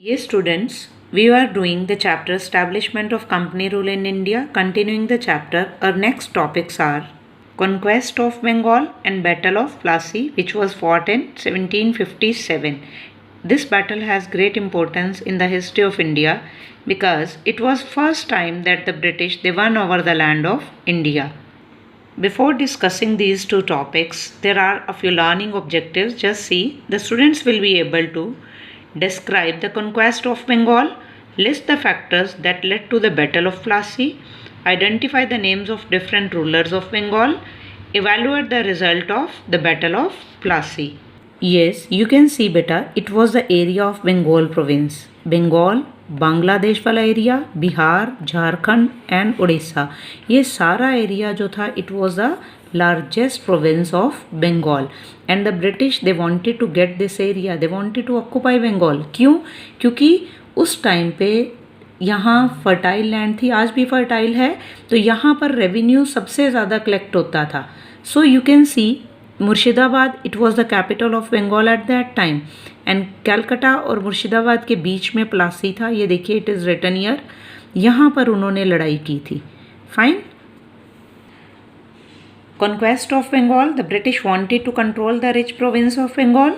Yes, students, we are doing the chapter Establishment of Company Rule in India. Continuing the chapter, our next topics are Conquest of Bengal and Battle of Plassey, which was fought in 1757. This battle has great importance in the history of India because it was first time that the British they won over the land of India. Before discussing these two topics, there are a few learning objectives. Just see, the students will be able to describe the conquest of Bengal, list the factors that led to the Battle of Plassey, identify the names of different rulers of Bengal, evaluate the result of the Battle of Plassey. Yes, you can see beta, it was the area of Bengal province. Bengal, Bangladesh वाला area, Bihar, Jharkhand and Orissa, ये सारा area जो था it was the largest province of Bengal and the British they wanted to get this area, they wanted to occupy Bengal. क्यों? क्योंकि उस time पे यहाँ फर्टाइल लैंड थी, आज भी फर्टाइल है, तो यहाँ पर रेवेन्यू सबसे ज़्यादा कलेक्ट होता था. So you can see Murshidabad it was the capital of Bengal at that time and Calcutta और मुर्शिदाबाद के बीच में प्लासी था. ये देखिए इट इज़ रिटन ईयर. यहाँ पर उन्होंने लड़ाई की थी. Fine. Conquest of Bengal, the British wanted to control the rich province of Bengal.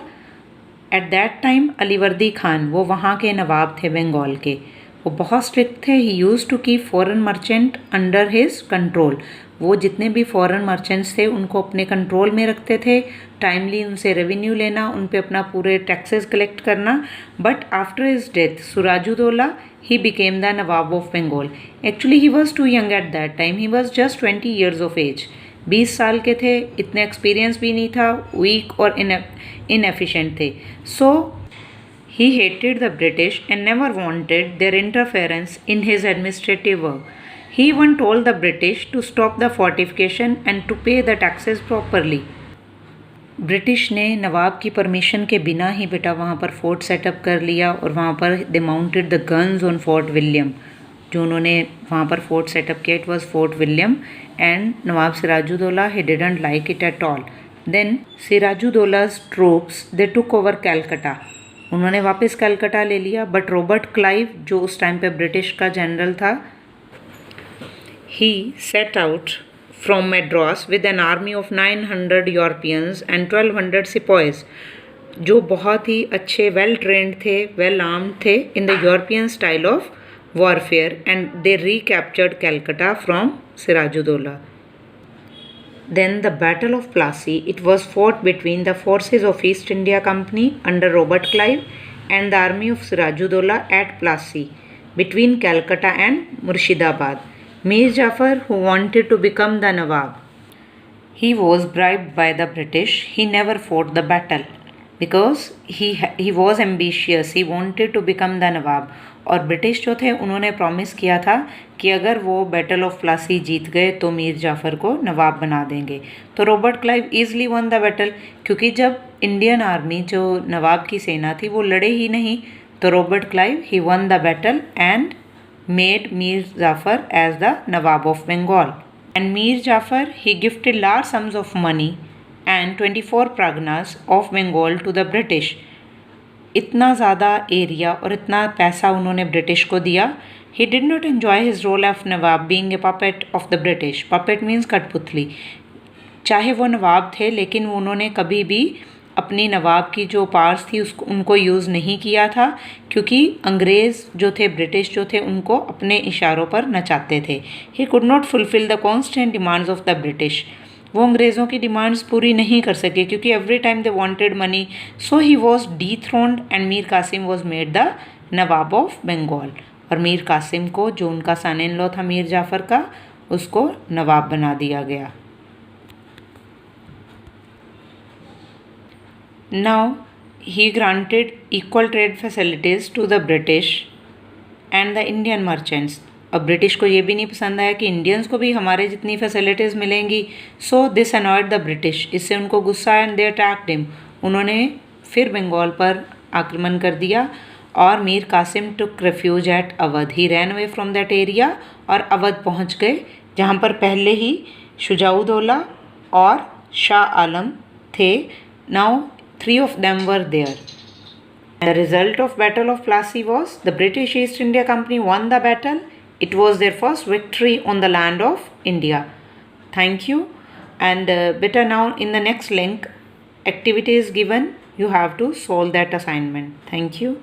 At that time, Alivardi Khan वो वहाँ के नवाब थे बंगाल के. वो बहुत स्ट्रिक्ट थे. He used to keep foreign merchant under his control. वो जितने भी फॉरेन मर्चेंट्स थे उनको अपने कंट्रोल में रखते थे. टाइमली उनसे रेवेन्यू लेना, उन पे अपना पूरे टैक्सेस कलेक्ट करना. But after his death Sirajuddaula he became the nawab of Bengal. Actually he was too young at that time. He was just 20 years of age. 20 साल के थे. इतने एक्सपीरियंस भी नहीं था. वीक और इनएफिशिएंट थे. सो he hated the British and never wanted their interference in his administrative work. He even told the British to stop the fortification and to pay the taxes properly. British ने नवाब की permission के बिना ही बेटा वहाँ पर fort setup कर लिया और वहाँ पर they mounted the guns on Fort William. जो उन्होंने वहाँ पर फोर्ट सेटअप किया it was Fort William and nawab Sirajuddaula he didn't like it at all. Then Sirajuddaula's troops they took over Calcutta. उन्होंने वापस कलकत्ता ले लिया. बट रॉबर्ट क्लाइव जो उस टाइम पे ब्रिटिश का जनरल था he set out from Madras with an army of 900 Europeans and 1200 sepoys, जो बहुत ही अच्छे वेल ट्रेंड थे, वेल आर्म्ड थे in the European style of warfare and they recaptured Calcutta from Sirajuddaula. Then the Battle of Plassey, it was fought between the forces of East India Company under Robert Clive and the army of Sirajuddaulah at Plassey between Calcutta and Murshidabad. Mir Jafar, who wanted to become the Nawab, he was bribed by the British. He never fought the battle because he was ambitious. He wanted to become the Nawab. और British जो थे उन्होंने promise किया था कि अगर वो battle of Plassey जीत गए तो मीर जाफ़र को नवाब बना देंगे. तो Robert Clive easily one the battle, क्योंकि जब इंडियन आर्मी जो नवाब की सेना थी वो लड़े ही नहीं, तो Robert Clive he won the battle and made Mir Jafar as the nawab of Bengal. And Mir Jafar he gifted large sums of money and 24 Parganas of Bengal to the British. इतना ज़्यादा एरिया और इतना पैसा उन्होंने ब्रिटिश को दिया. He did not enjoy his role of nawab being a puppet of the British. Puppet means kathputli. चाहे वो नवाब थे लेकिन उन्होंने कभी भी अपनी नवाब की जो पावर्स थी उनको यूज़ नहीं किया था, क्योंकि अंग्रेज़ जो थे, ब्रिटिश जो थे, उनको अपने इशारों पर नचाते थे. He could not fulfil the constant demands of the British. वो अंग्रेज़ों की डिमांड्स पूरी नहीं कर सके क्योंकि every time they wanted money. So he was dethroned and Mir Qasim was made the nawab of Bengal. और मीर कासिम को, जो उनका सन इन लॉ था मीर जाफ़र का, उसको नवाब बना दिया गया. Now he granted equal trade facilities to the British and the Indian merchants. अब ब्रिटिश को ये भी नहीं पसंद आया कि इंडियंस को भी हमारे जितनी फैसिलिटीज़ मिलेंगी. So this annoyed the British. इससे उनको गुस्सा आया एंड दे अटैक्ड हिम. उन्होंने फिर बंगाल पर आक्रमण कर दिया और Mir Qasim took refuge at Awadh. He ran away from that area और अवध पहुंच गए, जहां पर पहले ही शुजाउद्दौला और शाह आलम थे. Now 3 of them were there. And the result of Battle of Plassey was the British East India Company won the battle. It was their first victory on the land of India. Thank you. And better now in the next link, activity is given. You have to solve that assignment. Thank you.